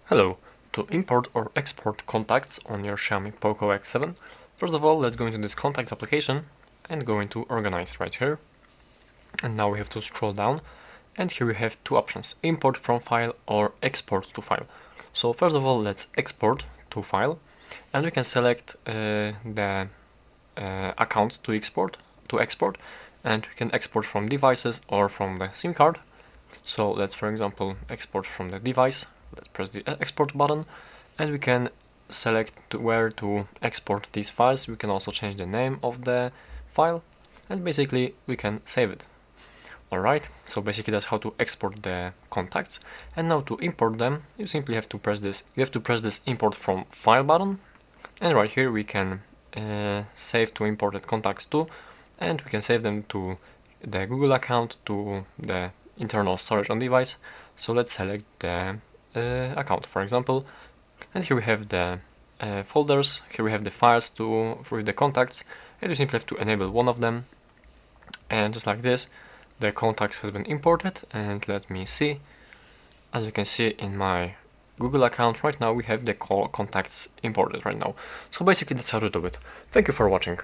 Hello. To import or export contacts on your Xiaomi Poco X7, first of all, let's go into this contacts application and go into organize right here. And now we have to scroll down, and here we have two options: import from file or export to file. So first of all, let's export to file, and we can select the accounts to export, and we can export from devices or from the SIM card. So let's, for example, export from the device. Let's press the export button, and we can select where to export these files. We can also change the name of the file, and basically we can save it. Alright, so basically that's how to export the contacts. And now to import them, you simply have to press this. You have to press this import from file button, and right here we can save to imported contacts to, and we can save them to the Google account, to the internal storage on device. So let's select the account, for example, and here we have the folders. Here we have the files for the contacts, and you simply have to enable one of them, and just like this the contacts has been imported. And let me see, as you can see in my Google account right now we have the contacts imported right now. So basically that's how to do it. Thank you for watching.